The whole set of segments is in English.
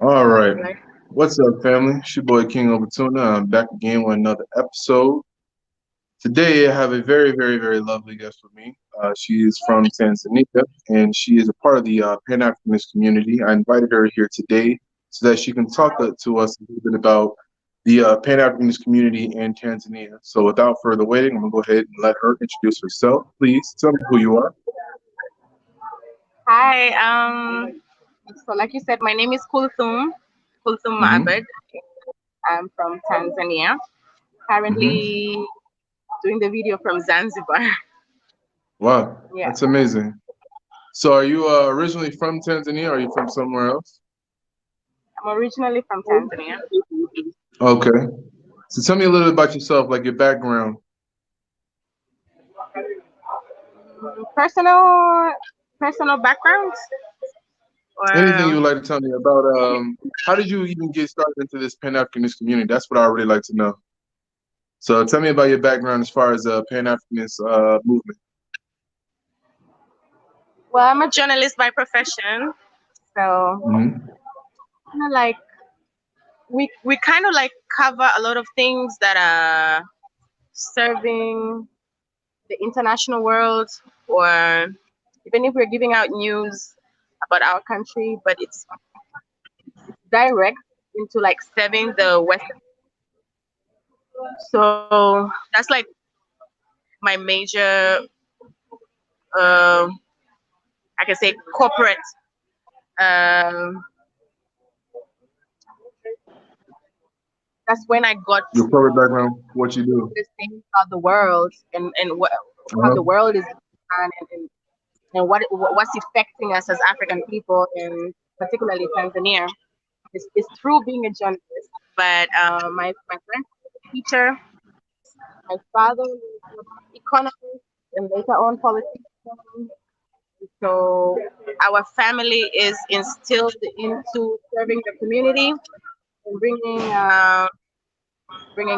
All right. Like, What's up, family? It's your boy King Over Tuna. I'm back again with another episode. Today, I have a very, very, very lovely guest with me. She is from Tanzania, and she is a part of the Pan-Africanist community. I invited her here today so that she can talk to us a little bit about the Pan-Africanist community in Tanzania. So, without further waiting, I'm going to go ahead and let her introduce herself. Please tell me who you are. hi. So like you said, my name is Kulthum Hmm. Abed. I'm from Tanzania. Hmm. Currently doing the video from Zanzibar. Wow, Yeah, that's amazing. So, are you originally from Tanzania, or are you from somewhere else? I'm originally from Tanzania. Okay. So tell me a little bit about yourself, like your background. Personal background, Anything you or would like to tell me about how did you even get started into this Pan-Africanist community? That's what I really like to know. So tell me about your background as far as Pan-Africanist movement. well, I'm a journalist by profession. So Hmm. kind of like we kind of like cover a lot of things that are serving the international world, or even if we're giving out news about our country, but it's direct into like serving the Western. So that's like my major, I can say, corporate. Um, that's when I got Your corporate background, what you do. this thing about the world, and how the Uh-huh. world is run, and what's affecting us as African people, and particularly Tanzania. Is through being a journalist. But my friend was a teacher. My father was an economist and later on politician. So our family is instilled into serving the community and bringing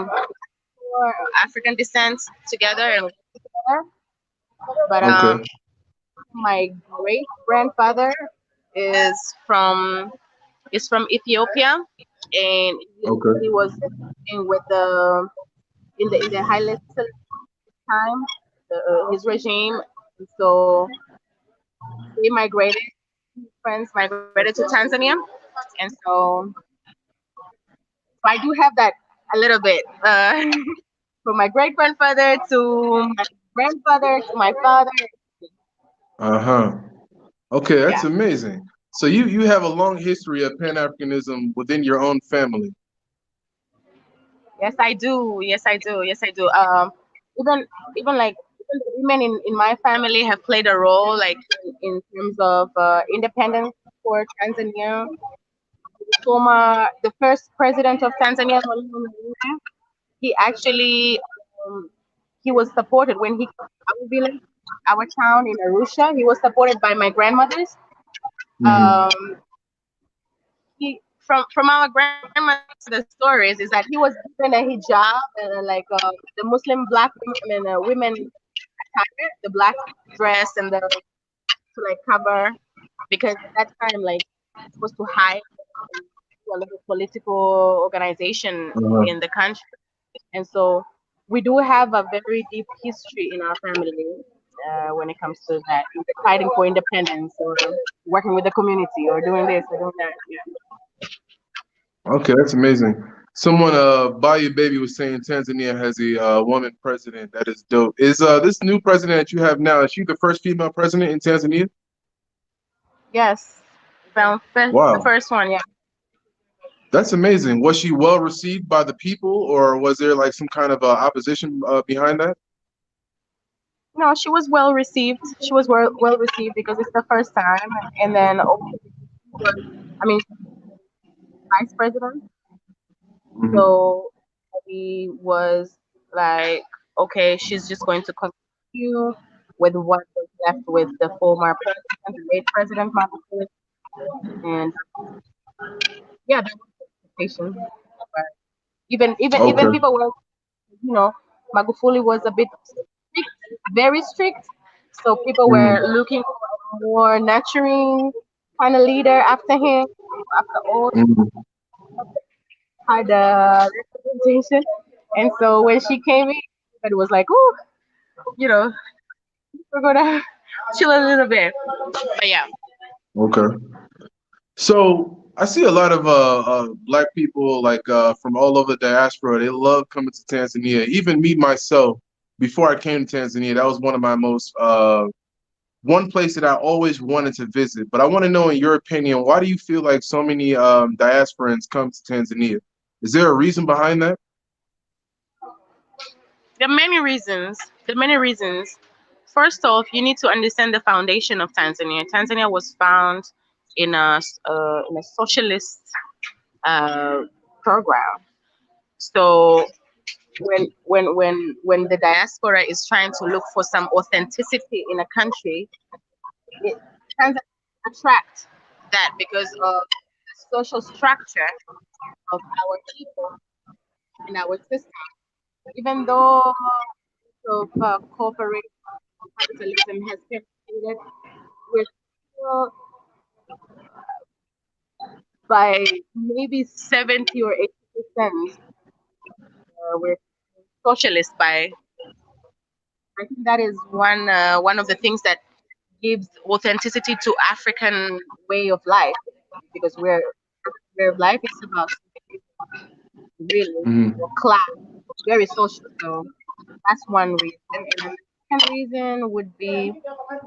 more African descent together and work together. But Okay. my great grandfather is from is from Ethiopia, and he Okay. was in with the in the Haile Selassie time, his regime. So they migrated, friends migrated to Tanzania, and so I do have that a little bit from my great grandfather to my grandfather to my father. Uh-huh. Okay, that's Yeah, amazing. So you have a long history of Pan-Africanism within your own family. yes I do, yes I do, yes I do. Even even like even the women in my family have played a role, like in terms of independence for Tanzania. The first president of Tanzania, Mwalimu Nyerere, he actually um, he was supported when he came to our village, our town in Arusha. He was supported by my grandmothers. Hmm. Um, he from our grandmother's stories is that he was given a hijab and the Muslim black women attire, the black dress and the to like cover, because at that time like it's supposed to hide a lot of political organization Uh-huh. in the country. And so we do have a very deep history in our family when it comes to that, either fighting for independence or working with the community or doing this or doing that. Yeah. Okay, that's amazing. Someone, Bayou Baby was saying Tanzania has a woman president. That is dope. Is this new president that you have now, is she the first female president in Tanzania? Yes. The Wow, first one, yeah. that's amazing. Was she well received by the people, or was there like some kind of opposition behind that? No, she was well received. She was well received because it's the first time, and then also she was, I mean, vice president. Hmm. So he was like, okay, she's just going to continue with what was left with the former president, the late President Magufuli. And yeah, there was expectation. But even Okay. people were, you know, Magufuli was a bit strict, very strict. So people were Hmm. looking for a more nurturing kind of leader after him. after all Mhm. had representation. And so when she came in, it was like, oh, you know, we're gonna chill a little bit. But yeah, Okay. So I see a lot of black people like from all over the diaspora. They love coming to Tanzania. Even me myself, before I came to Tanzania, that was one of my most one place that I always wanted to visit. But I want to know, in your opinion, why do you feel like so many diasporans come to Tanzania? Is there a reason behind that? there are many reasons. There are many reasons. First off, you need to understand the foundation of Tanzania. Tanzania was found in a socialist uh, program. So when the diaspora is trying to look for some authenticity in a country, it tends to attract that because of the social structure of our people and our system. Even though corporate capitalism has penetrated, we're still by maybe 70 or 80%, we're socialist by. I think that is one of the things that gives authenticity to African way of life because way of life is about really or Hmm. class, very social. So that's one reason. And the second reason would be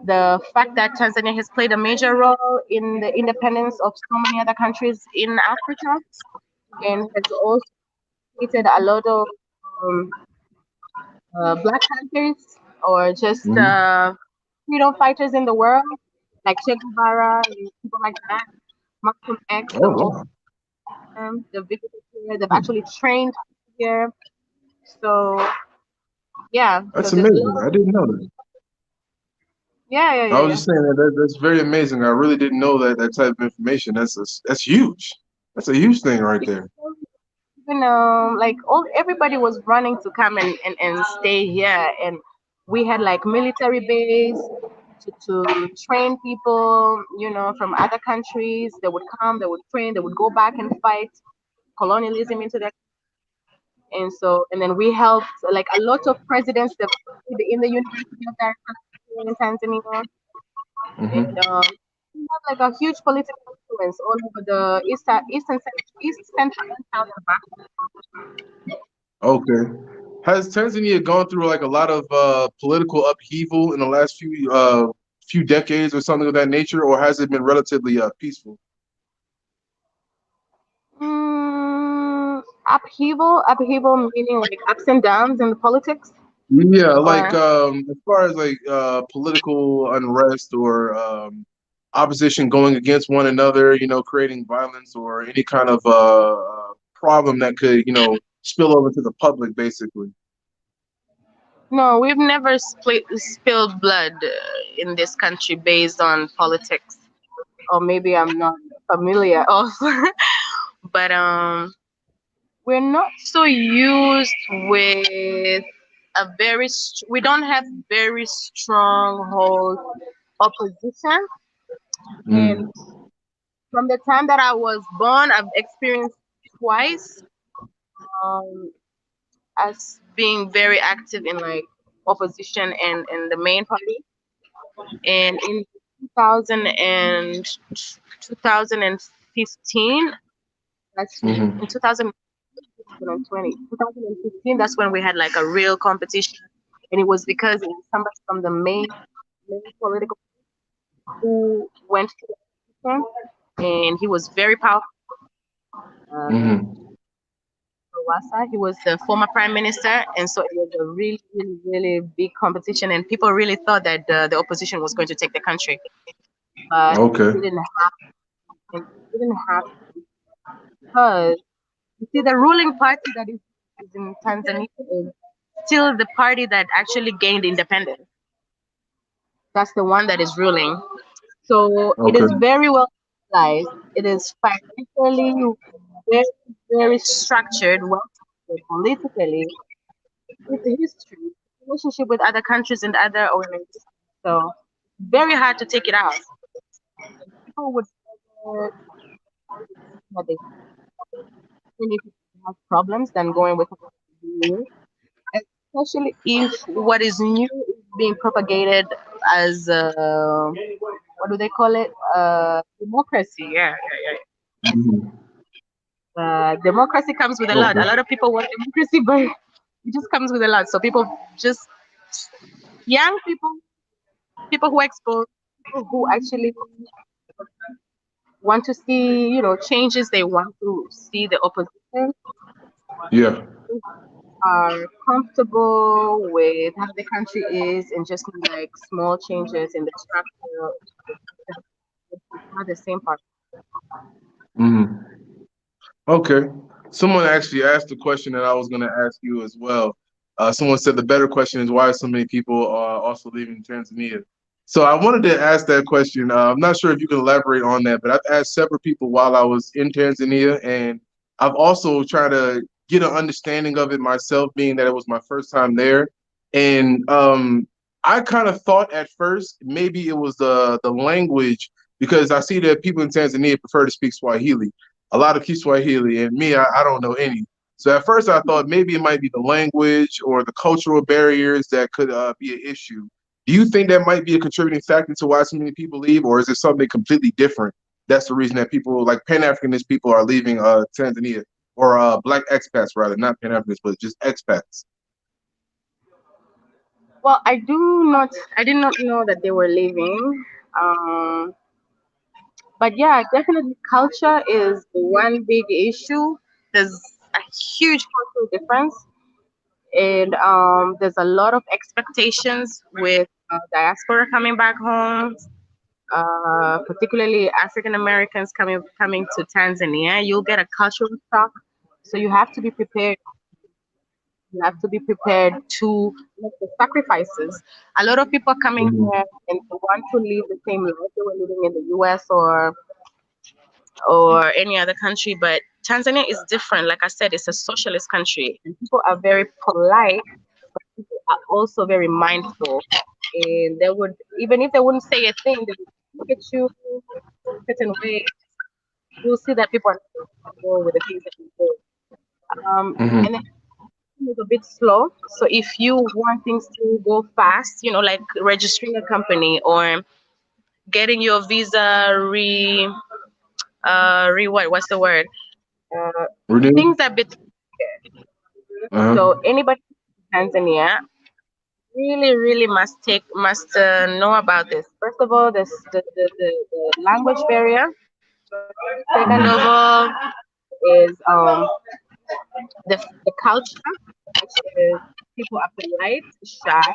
the fact that Tanzania has played a major role in the independence of so many other countries in Africa and has also created a lot of um, black hunters or just Hmm. freedom fighters in the world, like Che Guevara and people like that. Malcolm X Oh have also wow, the visited here. They've actually trained here. So yeah, so that's there's a amazing. lot I of didn't know that. yeah, yeah, I yeah, was yeah. just saying that's very amazing. I really didn't know that type of information. That's huge. That's a huge thing right there. Even like all everybody was running to come and stay here, and we had like military base to train people, from other countries. They would come, they would train, they would go back and fight colonialism into that. And so, and then we helped like a lot of presidents that in the University of Dar es Salaam in Tanzania, and Hmm. we have like a huge political influence all over the east central and southern Africa. Okay. Has Tanzania gone through like a lot of political upheaval in the last few decades or something of that nature, or has it been relatively peaceful? Upheaval meaning like ups and downs in the politics, Yeah, like or as far as like political unrest or opposition going against one another, creating violence or any kind of problem that could, spill over to the public, basically. no, we've never spilled blood in this country based on politics, or maybe I'm not familiar of, but we're not so used with we don't have very stronghold opposition. And Mm. from the time that I was born, I've experienced twice um, as being very active in like opposition and the main party. And in 2000 and 2015, that's in Hmm. 2015, that's when we had like a real competition. And it was because it was somebody from the main political who went to the election, and he was very powerful. Uh, Hmm. Wasa. He was the former prime minister, and so it was a really, really, really big competition, and people really thought that the opposition was going to take the country, but Okay. it didn't happen. It didn't happen because you see, the ruling party that is in Tanzania is still the party that actually gained independence. That's the one that is ruling. So it Okay. is very well organized. It is financially very, very structured, well structured politically, with the history, relationship with other countries and other organizations. So very hard to take it out. People would that they really have problems than going with something new, especially if what is new is being propagated as what do they call it? Democracy. Yeah, yeah, yeah. Mhm. Democracy comes with a lot. Okay. A lot of people want democracy, but it just comes with a lot. So people just young people, people who expose, people who actually want to see, changes. They want to see the opposition. Yeah. Are comfortable with how the country is and just need, like small changes in the structure. It's not the same part. Mhm. Okay. Someone actually asked the question that I was going to ask you as well. Someone said the better question is why so many people are also leaving Tanzania. So I wanted to ask that question. I'm not sure if you can elaborate on that, but I've asked several people while I was in Tanzania, and I've also tried to get an understanding of it myself, being that it was my first time there. And I kind of thought at first maybe it was the language because I see that people in Tanzania prefer to speak Swahili, a lot of Kiswahili, and me, I don't know any. So at first I thought maybe it might be the language or the cultural barriers that could be an issue. Do you think that might be a contributing factor to why so many people leave, or is it something completely different? That's the reason that people like Pan Africanist people are leaving Tanzania, or Black expats rather, not Pan Africanists, but just expats. Well, I did not know that they were leaving. Um, but yeah, definitely culture is one big issue. There's a huge cultural difference, and there's a lot of expectations with diaspora coming back home. Particularly African Americans coming to Tanzania, you'll get a cultural shock. So you have to be prepared. You have to be prepared to make the sacrifices. A lot of people are coming Mhm. here and they want to live the same life they were living in the U.S. or any other country, but Tanzania is different. Like I said, it's a socialist country, and people are very polite, but people are also very mindful. And they would, even if they wouldn't say a thing, they would look at you a certain way. You'll see that people are not comfortable with the things that you do. And then Mhm. it's a bit slow. So if you want things to go fast, like registering a company or getting your visa what's the word? Uh, Renewed? things are a bit. Uh-huh. So anybody in Tanzania really, really must know about this. First of all, this the language barrier. Second of Mhm. all, is the culture, which is people are polite, shy,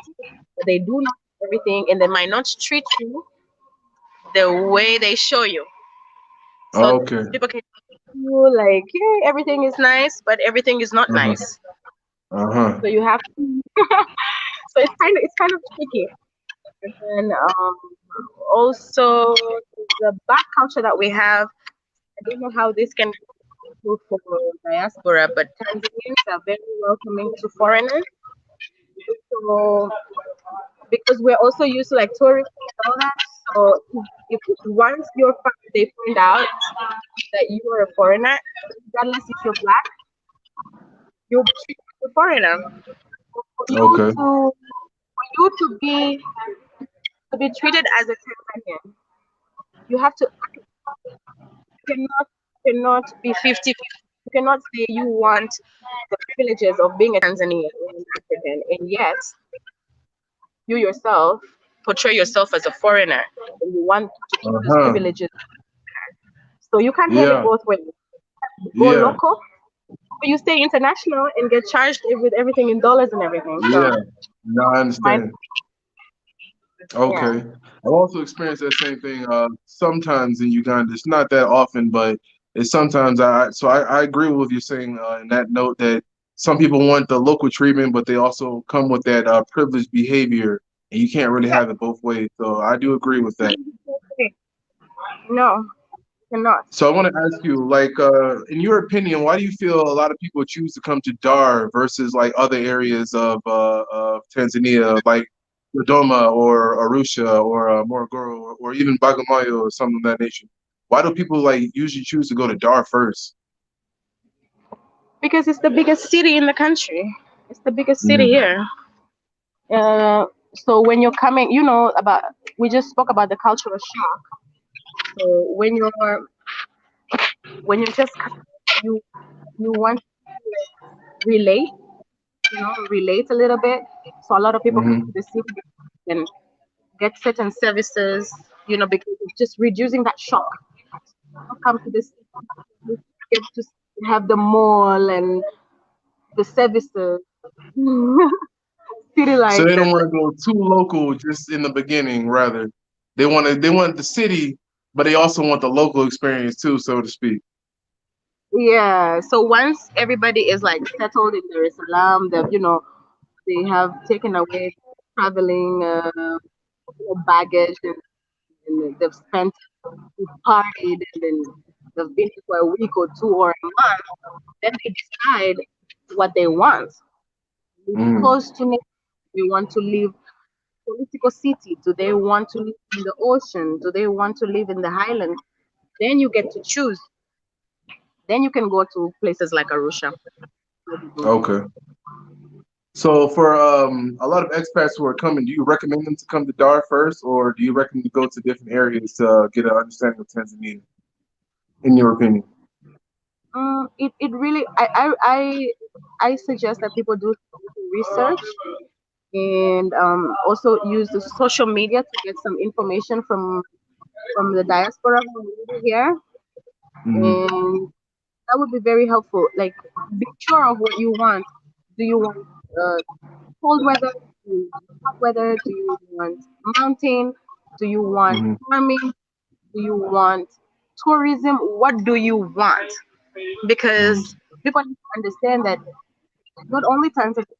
but they do not know everything, and they might not treat you the way they show you. So Okay. people can feel like, yeah, everything is nice, but everything is not Uh-huh. nice. Uh-huh. So you have to. So it's kind of tricky. And then also the black culture that we have. I don't know how this can go for diaspora, but Tanzanians are very welcoming to foreigners. So because we're also used to like tourism and all that. So if once they find out that you are a foreigner, regardless if you're black, you'll be treated as a foreigner. For you Okay. to for you to be treated as a Tanzanian, you have to cannot be 50-50. You cannot say you want the privileges of being a Tanzanian or an African, and yet you yourself portray yourself as a foreigner and you want to keep those Uh-huh. privileges. So you can't have it Yeah. both ways. Go Yeah. local, or you stay international and get charged with everything in dollars and everything. So Yeah. No, I mine, understand. yeah. Okay. I've also experienced that same thing sometimes in Uganda. It's not that often, but it's sometimes I agree with you saying in that note that some people want the local treatment, but they also come with that privileged behavior, and you can't really have it both ways. So I do agree with that. Okay. No, cannot. So I want to ask you, like, in your opinion, why do you feel a lot of people choose to come to Dar versus like other areas of Tanzania, like Dodoma or Arusha or Morogoro or even Bagamoyo or something of that nature? Why do people like usually choose to go to Dar first? Because it's the biggest city in the country. It's the biggest city Mm-hmm. here. Uh, so when you're coming, about we just spoke about the cultural shock. So when you just you you want to relate a little bit. So a lot of people come to Mm-hmm. the city and get certain services, because it's just reducing that shock. People come to the city, you get to have the mall and the services, city So life. they don't want to go too local just in the beginning. Rather, they want the city, but they also want the local experience too, so to speak. Yeah. So once everybody is like settled in Dar es Salaam, they have taken away traveling baggage, and they've spent, partied, and then they've been here for a week or two or a month. Then they decide what they want. Live Mm. close to nature. They want to live political city. Do they want to live in the ocean? Do they want to live in the highlands? Then you get to choose. Then you can go to places like Arusha. Where they go. Okay. So for a lot of expats who are coming, do you recommend them to come to Dar first, or do you recommend to go to different areas to get an understanding of Tanzania, in your opinion? It really I suggest that people do research, and also use the social media to get some information from the diaspora who are living here, Hmm. and that would be very helpful. Like, be sure of what you want. Do you want cold weather? Do you want hot weather? Do you want mountain? Do you want Hmm. farming? Do you want tourism? What do you want? Hmm. Because people need to understand that not only Tanzania,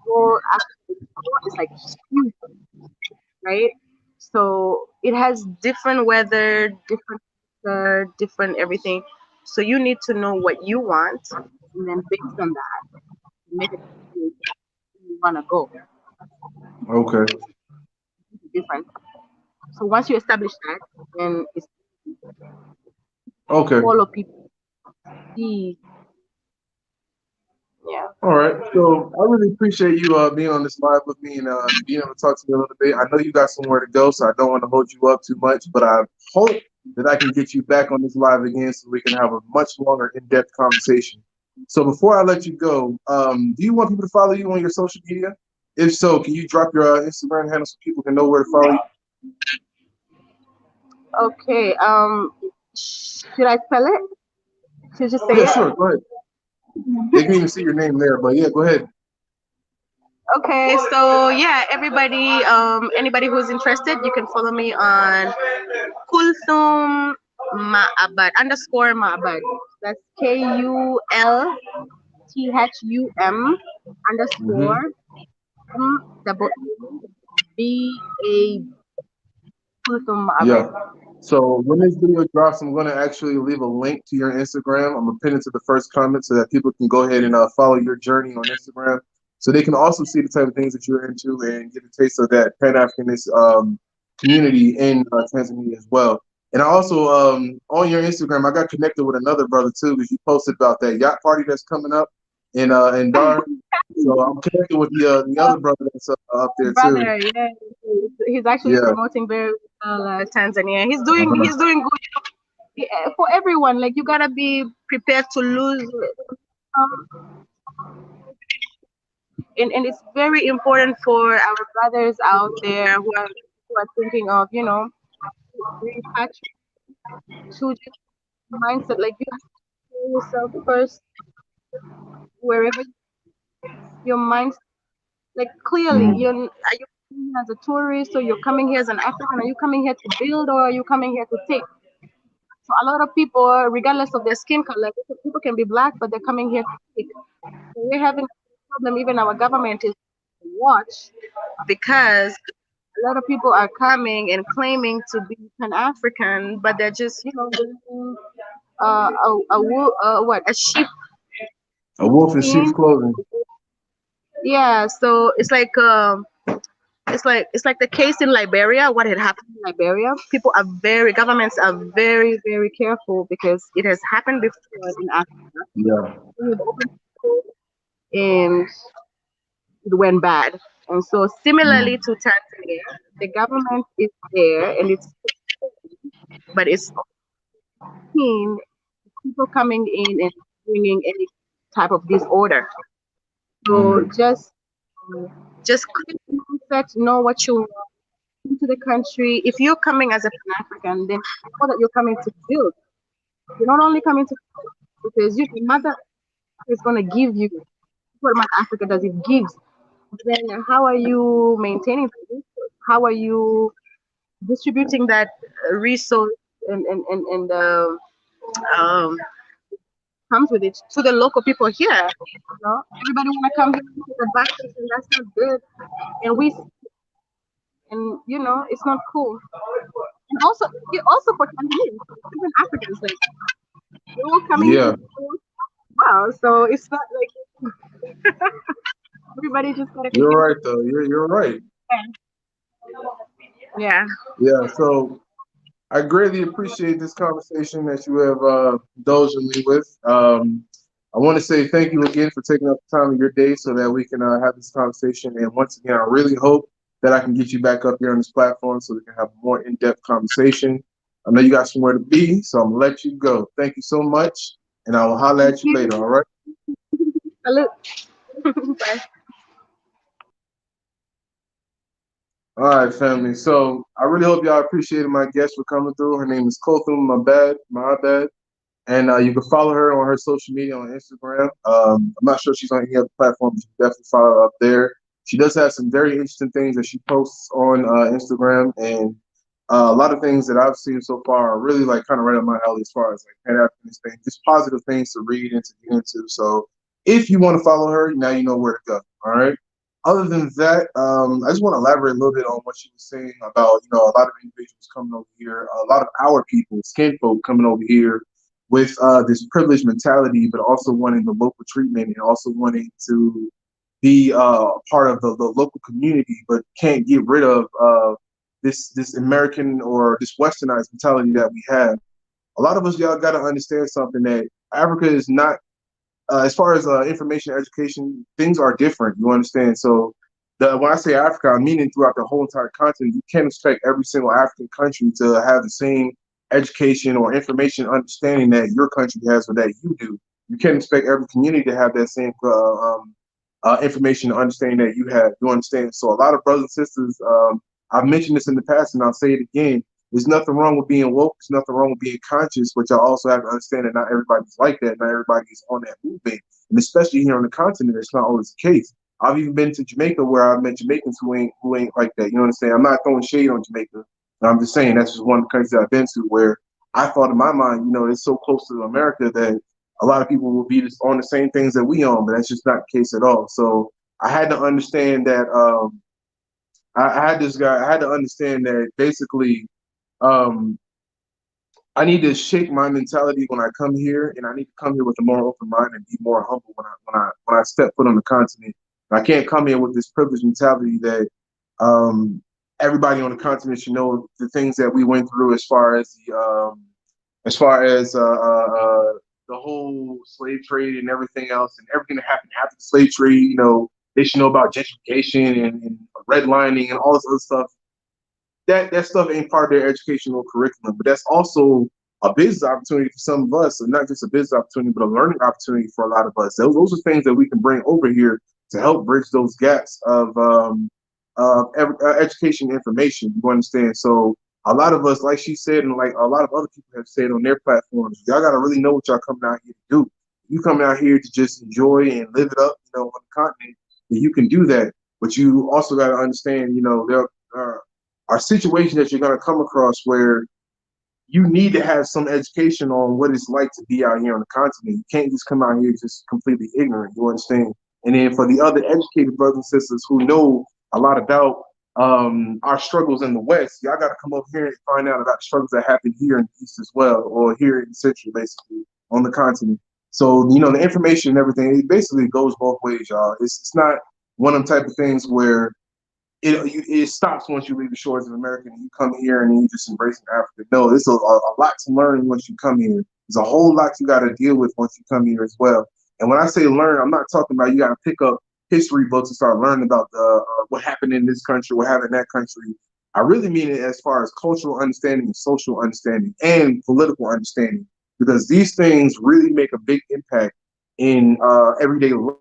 go actually is like huge, right? So it has different weather, different different everything. So you need to know what you want, and then based on that, make a decision where you want to go. Okay. It's different. So once you establish that, then it's Okay. follow people. See, yeah. All right. So I really appreciate you being on this live with me and being able to talk to me a little bit. I know you got somewhere to go, so I don't want to hold you up too much, but I hope that I can get you back on this live again so we can have a much longer, in-depth conversation. So before I let you go, do you want people to follow you on your social media? If so, can you drop your Instagram handle so people can know where to follow you? Okay. Should I spell it? Should I just say Yeah, it? sure. Go ahead. They can even see your name there, but yeah, go ahead. Okay, so yeah, everybody, anybody who's interested, you can follow me on Kulthum Ma'abad _Ma'abad. That's KULTHUM Hmm. underscore double BA Kulthum Ma'abad. Yeah. So when this video drops, I'm going to actually leave a link to your Instagram. I'm going to pin it to the first comment so that people can go ahead and follow your journey on Instagram. So they can also see the type of things that you're into and get a taste of that Pan-Africanist community in Tanzania as well. And I also, on your Instagram, I got connected with another brother too because you posted about that yacht party that's coming up in Dar. So I'm connected with the other brother that's up there too. Brother, yeah, he's actually Yeah. promoting very well Tanzania. Uh-huh. He's doing good. Yeah, for everyone. Like, you gotta be prepared to lose, and it's very important for our brothers out there who are thinking of, repatriate, to just mindset. Like, you have to put yourself first wherever your mind, like, clearly, Mhm. are you coming here as a tourist, or you're coming here as an African? Are you coming here to build, or are you coming here to take? So a lot of people, regardless of their skin color, people can be black, but they're coming here to take. So we're having a problem. Even our government is watch, because a lot of people are coming and claiming to be Pan African, but they're just, wearing, what, a sheep A wolf in sheep's skin. clothing. Yeah, so it's like, it's like the case in Liberia. What had happened in Liberia? Governments are very very careful because it has happened before in Africa. Yeah. We've opened schools and it went bad. And so similarly Mm. to Tanzania, the government is there and it's but it's keen people coming in and bringing any type of disorder. So Mm. just clear the mindset, know what you want into the country. If you're coming as a Pan African, then know that you're coming to build. You're not only coming to because you mother is gonna give you what Mother Africa does, it gives. But then how are you maintaining the resource? How are you distributing that resource and um, comes with it to the local people here? Everybody wanna come here and take advantage, and that's not good. And it's not cool. And also for Tanzanians, even Africans, like they're all coming here. Yeah. Wow, so it's not like everybody just gotta take You're it. right though. You're right. Yeah. Yeah. So I greatly appreciate this conversation that you have indulged me with. I want to say thank you again for taking up the time of your day so that we can have this conversation. And once again, I really hope that I can get you back up here on this platform so we can have a more in-depth conversation. I know you got somewhere to be, so I'm gonna let you go. Thank you so much, and I will holler Thank at you you. later. All right. Salute. Bye. All right, family. So I really hope y'all appreciated my guest for coming through. Her name is Kothum my bad. And you can follow her on her social media on Instagram. I'm not sure if she's on any other platform, but you can definitely follow her up there. She does have some very interesting things that she posts on Instagram, and a lot of things that I've seen so far are really like kind of right up my alley as far as like Pan Africanist things, just positive things to read and to get into. So if you want to follow her, now you know where to go. All right. Other than that, I just want to elaborate a little bit on what she was saying about, a lot of individuals coming over here, a lot of our people, skin folk coming over here with this privileged mentality, but also wanting the local treatment and also wanting to be part of the local community, but can't get rid of this American or this westernized mentality that we have. A lot of us, y'all, got to understand something that Africa is not as far as information education, things are different. You understand? So when I say Africa, I'm meaning throughout the whole entire continent. You can't expect every single African country to have the same education or information understanding that your country has or that you do. You can't expect every community to have that same information and understanding that you have. You understand? So a lot of brothers and sisters, I've mentioned this in the past, and I'll say it again. There's nothing wrong with being woke. There's nothing wrong with being conscious, but y'all also have to understand that not everybody's like that. Not everybody's on that movement, and especially here on the continent, it's not always the case. I've even been to Jamaica where I've met Jamaicans who ain't like that. You know what I'm saying? I'm not throwing shade on Jamaica. I'm just saying that's just one of the countries that I've been to where I thought in my mind, it's so close to America that a lot of people will be just on the same things that we on, but that's just not the case at all. So I had to understand that. I had this guy. I had to understand that basically um, I need to shake my mentality when I come here, and I need to come here with a more open mind and be more humble when I step foot on the continent. I can't come here with this privileged mentality that everybody on the continent should know the things that we went through as far as the whole slave trade and everything else, and everything that happened after the slave trade. They should know about gentrification and redlining and all this other stuff that stuff ain't part of their educational curriculum, but that's also a business opportunity for some of us, and not just a business opportunity, but a learning opportunity for a lot of us. Those are things that we can bring over here to help bridge those gaps of education information. You understand? So a lot of us, like she said, and like a lot of other people have said on their platforms, y'all got to really know what y'all coming out here to do. You coming out here to just enjoy and live it up, on the continent, then you can do that. But you also got to understand, there are situations that you're going to come across where you need to have some education on what it's like to be out here on the continent. You can't just come out here just completely ignorant. You understand? And then for the other educated brothers and sisters who know a lot about our struggles in the West, y'all got to come over here and find out about the struggles that happen here in the East as well, or here in the Central, basically, on the continent. So, the information and everything, it basically goes both ways, y'all. It's not one of them type of things where it stops once you leave the shores of America and you come here and then you just embracing Africa. No, there's a lot to learn once you come here. There's a whole lot you got to deal with once you come here as well. And when I say learn, I'm not talking about you got to pick up history books and start learning about what happened in this country, what happened in that country. I really mean it as far as cultural understanding and social understanding and political understanding, because these things really make a big impact in everyday life,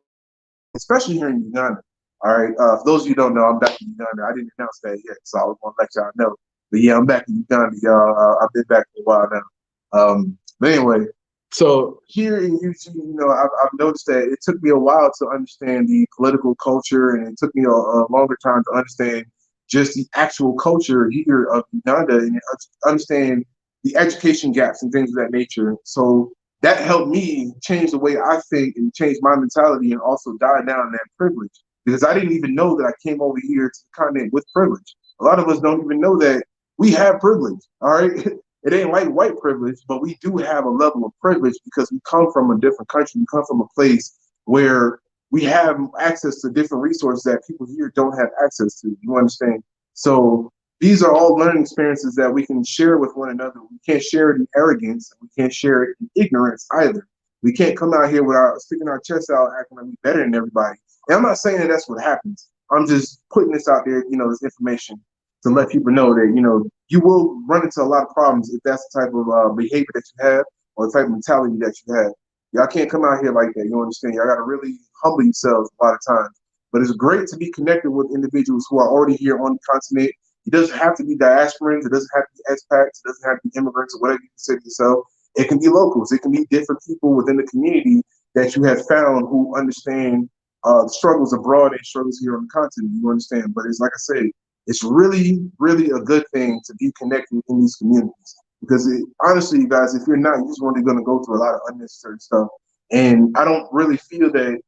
especially here in Uganda. All right. For those of you who don't know, I'm back in Uganda. I didn't announce that yet, so I was going to let y'all know. But yeah, I'm back in Uganda, y'all. I've been back for a while now. But anyway, so here in UG, I've noticed that it took me a while to understand the political culture, and it took me a longer time to understand just the actual culture here of Uganda and understand the education gaps and things of that nature. So that helped me change the way I think and change my mentality and also die down that privilege. Because I didn't even know that I came over here to the continent with privilege. A lot of us don't even know that we have privilege. All right. It ain't like white privilege, but we do have a level of privilege because we come from a different country. We come from a place where we have access to different resources that people here don't have access to. You understand? So these are all learning experiences that we can share with one another. We can't share it in arrogance. We can't share it in ignorance either. We can't come out here with our sticking our chest out, acting like we're better than everybody. And I'm not saying that that's what happens. I'm just putting this out there, this information to let people know that, you will run into a lot of problems if that's the type of behavior that you have or the type of mentality that you have. Y'all can't come out here like that. You understand? Y'all got to really humble yourselves a lot of times. But it's great to be connected with individuals who are already here on the continent. It doesn't have to be diasporans. It doesn't have to be expats. It doesn't have to be immigrants or whatever you consider yourself. It can be locals. It can be different people within the community that you have found who understand the struggles abroad and struggles here on the continent. You understand? But it's like I said, it's really, really a good thing to be connected in these communities. Because honestly, you guys, if you're not, you're just only going to go through a lot of unnecessary stuff. And I don't really feel that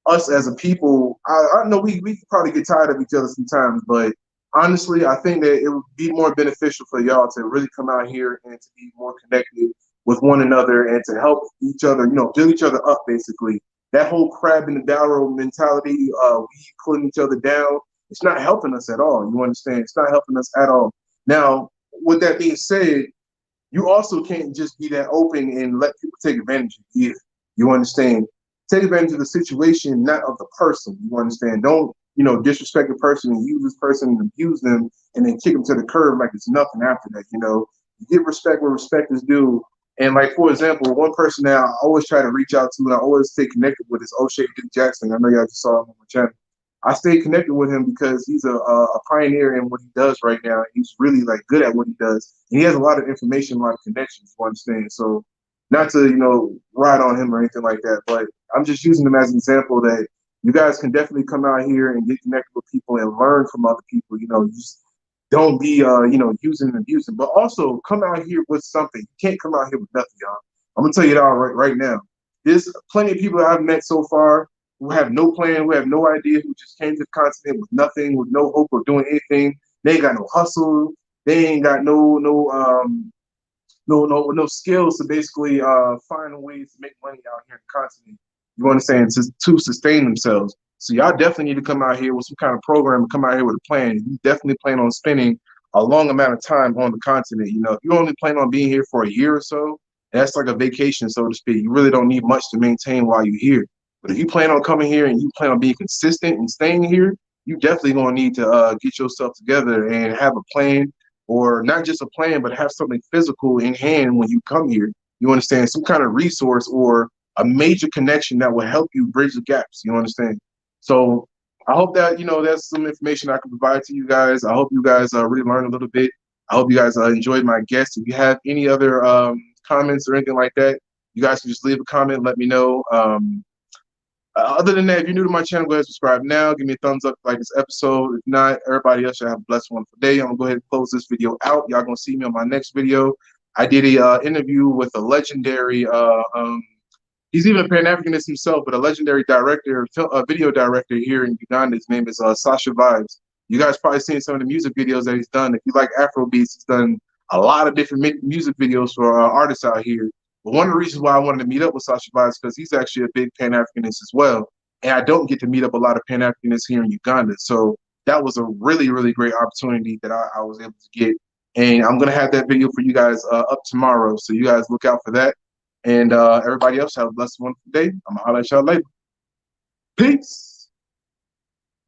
us as a people, I know we probably get tired of each other sometimes, but honestly, I think that it would be more beneficial for y'all to really come out here and to be more connected with one another and to help each other, build each other up, basically. That whole crab in the barrel mentality, we putting each other down, it's not helping us at all. You understand? It's not helping us at all. Now, with that being said, you also can't just be that open and let people take advantage of you. You understand? Take advantage of the situation, not of the person. You understand? Don't, disrespect the person and use this person and abuse them and then kick them to the curb like it's nothing after that. You give respect where respect is due. And like, for example, one person that I always try to reach out to and I always stay connected with is O'Shea Duke Jackson. I know y'all just saw him on my channel. I stay connected with him because he's a pioneer in what he does right now. He's really like good at what he does. And he has a lot of information, a lot of connections, you understand? So not to, ride on him or anything like that, but I'm just using him as an example that you guys can definitely come out here and get connected with people and learn from other people. You just don't be, using and abusing, but also come out here with something. You can't come out here with nothing, y'all. I'm gonna tell you that right now. There's plenty of people that I've met so far who have no plan, who have no idea, who just came to the continent with nothing, with no hope of doing anything. They ain't got no hustle. They ain't got no skills to basically find ways to make money out here in the continent. You understand? To sustain themselves. So y'all definitely need to come out here with some kind of program and come out here with a plan. You definitely plan on spending a long amount of time on the continent. If you only plan on being here for a year or so, that's like a vacation, so to speak. You really don't need much to maintain while you're here. But if you plan on coming here and you plan on being consistent and staying here, you definitely gonna need to get yourself together and have a plan, or not just a plan, but have something physical in hand when you come here. You understand? Some kind of resource or a major connection that will help you bridge the gaps. You understand? So I hope that, that's some information I can provide to you guys. I hope you guys really learn a little bit. I hope you guys enjoyed my guest. If you have any other comments or anything like that, you guys can just leave a comment, let me know. Other than that, if you're new to my channel, go ahead and subscribe now. Give me a thumbs up, like this episode. If not, everybody else should have a blessed, wonderful day. I'm going to go ahead and close this video out. Y'all going to see me on my next video. I did a interview with a legendary, he's even a Pan-Africanist himself, but a legendary director, a video director here in Uganda. His name is Sasha Vibes. You guys probably seen some of the music videos that he's done. If you like Afro beats, he's done a lot of different music videos for artists out here. But one of the reasons why I wanted to meet up with Sasha Vibes is because he's actually a big Pan-Africanist as well. And I don't get to meet up a lot of Pan-Africanists here in Uganda. So that was a really, really great opportunity that I was able to get. And I'm gonna have that video for you guys up tomorrow, so you guys look out for that. And everybody else have a blessed, wonderful day. I'm gonna holler at y'all later. Peace.